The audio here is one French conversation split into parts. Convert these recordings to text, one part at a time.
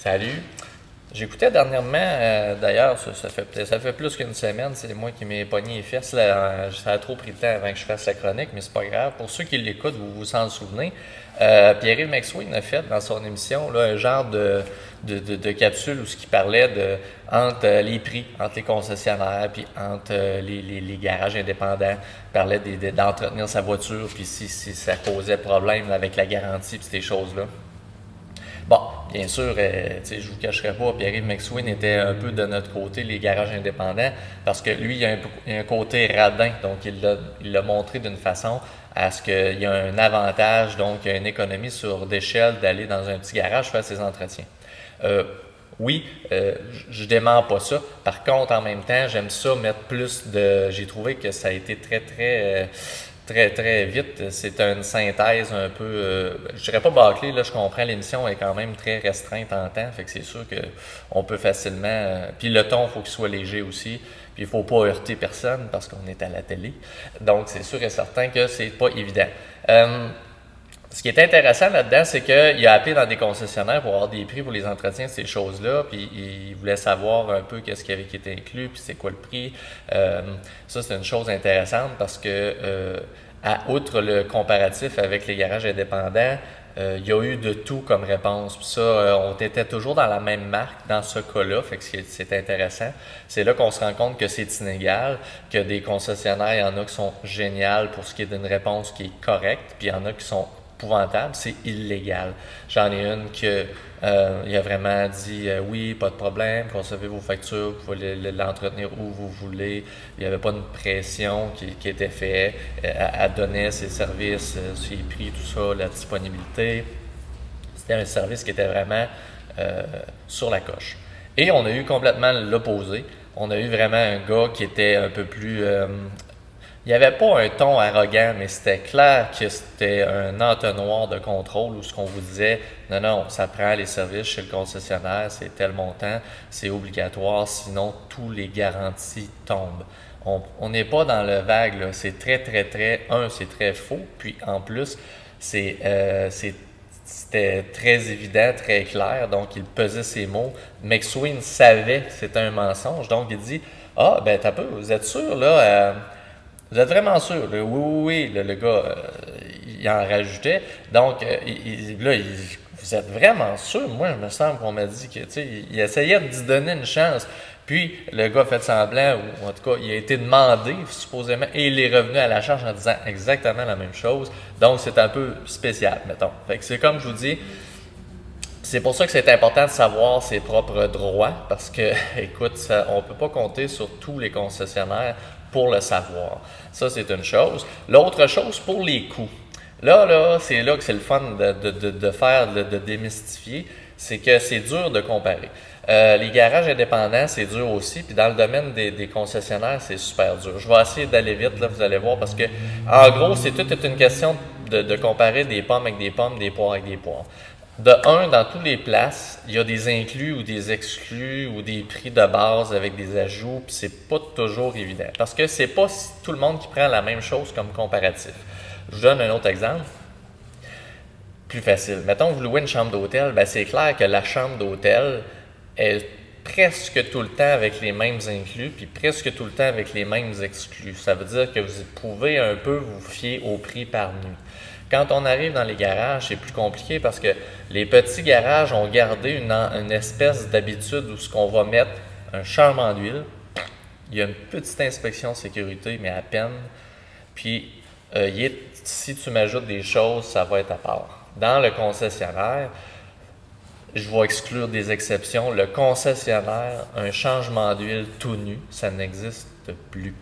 Salut. J'écoutais dernièrement, d'ailleurs, ça fait plus qu'une semaine, c'est moi qui m'ai pogné les fesses. Là, ça a trop pris de temps avant que je fasse la chronique, mais c'est pas grave. Pour ceux qui l'écoutent, vous vous en souvenez. Pierre-Yves McSween a fait dans son émission là, un genre de capsule où ce qui parlait entre les prix, entre les concessionnaires, puis entre les garages indépendants. Il parlait d'entretenir sa voiture, puis si ça causait problème là, avec la garantie, puis ces choses-là. Bon, bien sûr, je ne vous cacherai pas, Pierre-Yves McSween était un peu de notre côté, les garages indépendants, parce que lui, il a un côté radin, donc il l'a montré d'une façon à ce qu'il y a un avantage, donc il y a une économie sur d'échelle d'aller dans un petit garage faire ses entretiens. Oui, je dément pas ça. Par contre, en même temps, j'aime ça mettre plus de... J'ai trouvé que ça a été très vite. C'est une synthèse un peu, je dirais pas bâclée, là, je comprends, l'émission est quand même très restreinte en temps, fait que c'est sûr qu'on peut facilement, puis le ton, il faut qu'il soit léger aussi, puis il faut pas heurter personne parce qu'on est à la télé, donc c'est sûr et certain que c'est pas évident. Ce qui est intéressant là-dedans, c'est qu'il a appelé dans des concessionnaires pour avoir des prix pour les entretiens, ces choses-là, puis il voulait savoir un peu qu'est-ce qui avait été inclus, puis c'est quoi le prix. Ça, c'est une chose intéressante parce que, outre le comparatif avec les garages indépendants, il y a eu de tout comme réponse. Puis ça, on était toujours dans la même marque dans ce cas-là, fait que c'est intéressant. C'est là qu'on se rend compte que c'est inégal, que des concessionnaires, il y en a qui sont géniales pour ce qui est d'une réponse qui est correcte, puis il y en a qui sont épouvantable, c'est illégal. J'en ai une que il a vraiment dit oui, pas de problème, concevez vos factures, vous pouvez l'entretenir où vous voulez. Il n'y avait pas une pression qui était faite. Elle donnait ses services, ses prix, tout ça, la disponibilité. C'était un service qui était vraiment sur la coche. Et on a eu complètement l'opposé. On a eu vraiment un gars qui était un peu plus il n'y avait pas un ton arrogant, mais c'était clair que c'était un entonnoir de contrôle où ce qu'on vous disait, non, ça prend les services chez le concessionnaire, c'est tel montant, c'est obligatoire, sinon tous les garanties tombent. On n'est pas dans le vague, là. C'est c'est très faux, puis en plus, c'était très évident, très clair, donc il pesait ses mots. McSween savait que c'était un mensonge, donc il dit, ben t'as peu, vous êtes sûr, là, vous êtes vraiment sûr? Là? Oui, le gars, il en rajoutait. Donc, vous êtes vraiment sûr? Moi, il me semble qu'on m'a dit que, il essayait de lui donner une chance. Puis, le gars a fait semblant, ou en tout cas, il a été demandé, supposément, et il est revenu à la charge en disant exactement la même chose. Donc, c'est un peu spécial, mettons. Fait que c'est comme je vous dis, c'est pour ça que c'est important de savoir ses propres droits, parce que, écoute, on ne peut pas compter sur tous les concessionnaires pour le savoir. Ça, c'est une chose. L'autre chose, pour les coûts. Là, c'est là que c'est le fun de démystifier, c'est que c'est dur de comparer. Les garages indépendants, c'est dur aussi, puis dans le domaine des concessionnaires, c'est super dur. Je vais essayer d'aller vite, là, vous allez voir, parce que, en gros, c'est toute une question de comparer des pommes avec des pommes, des poires avec des poires. Dans toutes les places, il y a des inclus ou des exclus ou des prix de base avec des ajouts, puis c'est pas toujours évident. Parce que c'est pas tout le monde qui prend la même chose comme comparatif. Je vous donne un autre exemple. Plus facile. Mettons que vous louez une chambre d'hôtel, ben c'est clair que la chambre d'hôtel est presque tout le temps avec les mêmes inclus, puis presque tout le temps avec les mêmes exclus. Ça veut dire que vous pouvez un peu vous fier au prix par nuit. Quand on arrive dans les garages, c'est plus compliqué parce que les petits garages ont gardé une espèce d'habitude où ce qu'on va mettre un changement d'huile, il y a une petite inspection de sécurité, mais à peine, puis si tu m'ajoutes des choses, ça va être à part. Dans le concessionnaire, je vais exclure des exceptions. Le concessionnaire, un changement d'huile tout nu, ça n'existe plus.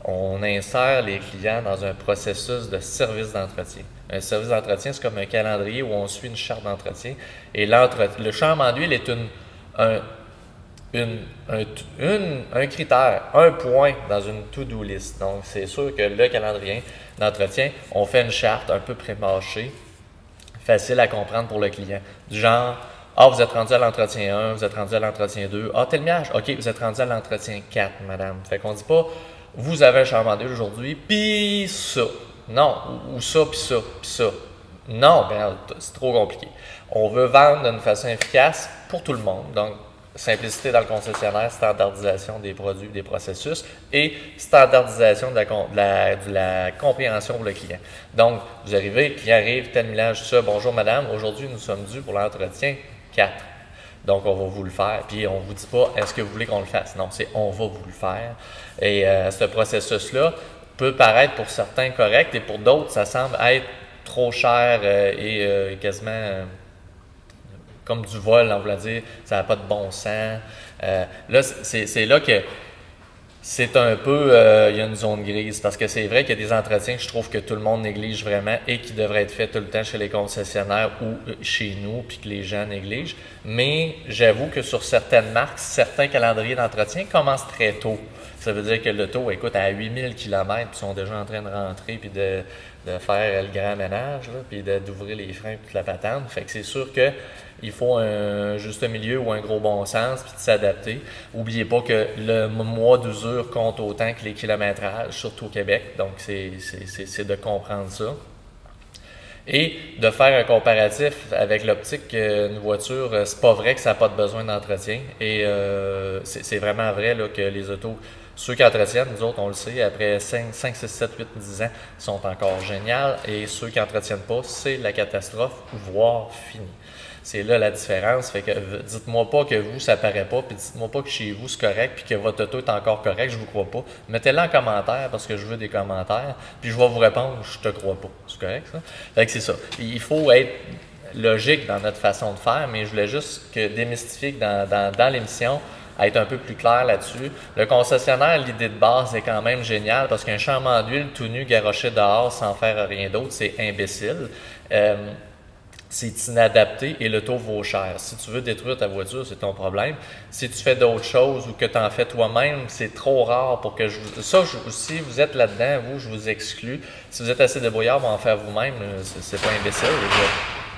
On insère les clients dans un processus de service d'entretien. Un service d'entretien, c'est comme un calendrier où on suit une charte d'entretien. Et le changement d'huile est un critère, un point dans une to-do list. Donc, c'est sûr que le calendrier d'entretien, on fait une charte un peu pré-mâchée, facile à comprendre pour le client. Du genre, vous êtes rendu à l'entretien 1, vous êtes rendu à l'entretien 2. Tel miage, OK, vous êtes rendu à l'entretien 4, madame. Fait qu'on dit pas, vous avez un changement d'huile aujourd'hui, puis ça. Non, ou ça, puis ça, puis ça. Non, c'est trop compliqué. On veut vendre d'une façon efficace pour tout le monde. Donc, simplicité dans le concessionnaire, standardisation des produits, des processus et standardisation de la compréhension pour le client. Donc, vous arrivez, le client arrive, tel millage, tout ça, bonjour madame, aujourd'hui nous sommes dus pour l'entretien 4. Donc, on va vous le faire. Puis, on ne vous dit pas, est-ce que vous voulez qu'on le fasse? Non, c'est on va vous le faire. Et ce processus-là peut paraître pour certains correct et pour d'autres, ça semble être trop cher et quasiment comme du vol, on va dire, ça n'a pas de bon sens. Là, c'est là que c'est un peu, il y a une zone grise, parce que c'est vrai qu'il y a des entretiens que je trouve que tout le monde néglige vraiment et qui devraient être faits tout le temps chez les concessionnaires ou chez nous, puis que les gens négligent. Mais j'avoue que sur certaines marques, certains calendriers d'entretien commencent très tôt. Ça veut dire que l'auto, écoute, à 8000 km, ils sont déjà en train de rentrer puis de faire le grand ménage, là, puis d'ouvrir les freins, toute la patente. Fait que c'est sûr qu'il faut un juste milieu ou un gros bon sens, puis de s'adapter. N'oubliez pas que le mois d'usure compte autant que les kilométrages, surtout au Québec. Donc, c'est de comprendre ça. Et de faire un comparatif avec l'optique qu'une voiture, c'est pas vrai que ça n'a pas de besoin d'entretien. Et c'est vraiment vrai là, que les autos, ceux qui entretiennent, nous autres, on le sait, après 5, 6, 7, 8, 10 ans, sont encore géniales. Et ceux qui n'entretiennent pas, c'est la catastrophe, voire fini. C'est là la différence. Fait que dites-moi pas que vous, ça paraît pas, puis dites-moi pas que chez vous, c'est correct, puis que votre auto est encore correct, je vous crois pas. Mettez-le en commentaire, parce que je veux des commentaires, puis je vais vous répondre, je te crois pas. C'est correct, ça? Fait que c'est ça. Il faut être logique dans notre façon de faire, mais je voulais juste que démystifier que dans l'émission, à être un peu plus clair là-dessus. Le concessionnaire, l'idée de base est quand même géniale parce qu'un changement d'huile tout nu garoché dehors sans faire rien d'autre, c'est imbécile. C'est inadapté et l'auto vaut cher. Si tu veux détruire ta voiture, c'est ton problème. Si tu fais d'autres choses ou que tu en fais toi-même, c'est trop rare pour que si vous êtes là-dedans, vous, je vous exclus. Si vous êtes assez débrouillard pour en faire vous-même, c'est pas imbécile.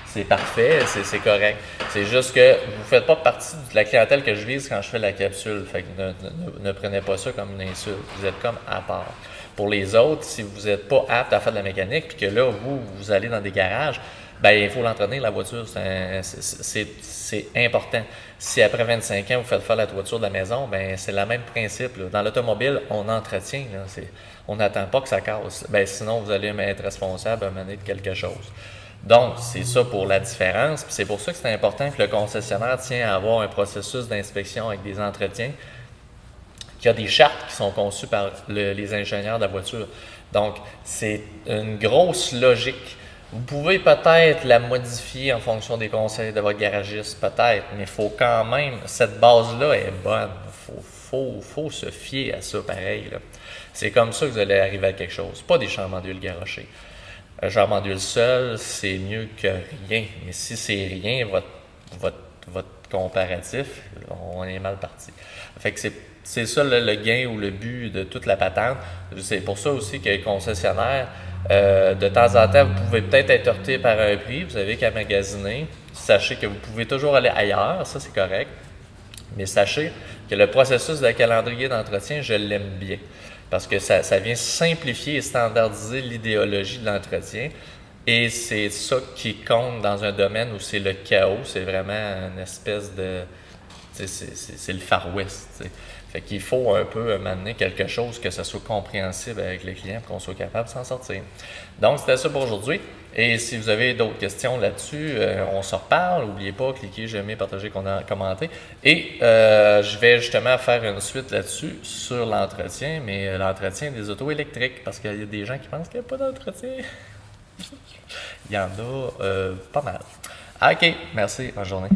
C'est parfait, c'est correct. C'est juste que vous ne faites pas partie de la clientèle que je vise quand je fais la capsule. Fait que ne prenez pas ça comme une insulte. Vous êtes comme à part. Pour les autres, si vous n'êtes pas apte à faire de la mécanique, puis que là, vous allez dans des garages, ben il faut l'entretenir, la voiture. C'est important. Si après 25 ans, vous faites faire la toiture de la maison, ben c'est le même principe. Là. Dans l'automobile, on entretient. Là, on n'attend pas que ça casse. Ben, sinon, vous allez être responsable à mener de quelque chose. Donc, c'est ça pour la différence. Puis c'est pour ça que c'est important que le concessionnaire tient à avoir un processus d'inspection avec des entretiens, qu'il y a des chartes qui sont conçues par les ingénieurs de la voiture. Donc, c'est une grosse logique. Vous pouvez peut-être la modifier en fonction des conseils de votre garagiste, peut-être, mais il faut quand même, cette base-là est bonne. Il faut se fier à ça pareil. C'est comme ça que vous allez arriver à quelque chose, pas des changements d'huile garochés. Un changement d'huile seul, c'est mieux que rien. Mais si c'est rien, votre comparatif, on est mal parti. Fait que c'est ça le gain ou le but de toute la patente. C'est pour ça aussi que les concessionnaires, de temps en temps, vous pouvez peut-être être heurté par un prix, vous avez qu'à magasiner. Sachez que vous pouvez toujours aller ailleurs, ça c'est correct. Mais sachez que le processus de calendrier d'entretien, je l'aime bien. Parce que ça vient simplifier et standardiser l'idéologie de l'entretien. Et c'est ça qui compte dans un domaine où c'est le chaos. C'est vraiment une espèce de... C'est le Far West. T'sais. Fait qu'il faut un peu m'amener quelque chose que ça soit compréhensible avec les clients pour qu'on soit capable de s'en sortir. Donc, c'était ça pour aujourd'hui. Et si vous avez d'autres questions là-dessus, on se reparle. N'oubliez pas, cliquez, j'aime, partagez, commentez. Et je vais justement faire une suite là-dessus sur l'entretien, mais l'entretien des autos électriques, parce qu'il y a des gens qui pensent qu'il n'y a pas d'entretien. Il y en a pas mal. OK, merci, bonne journée.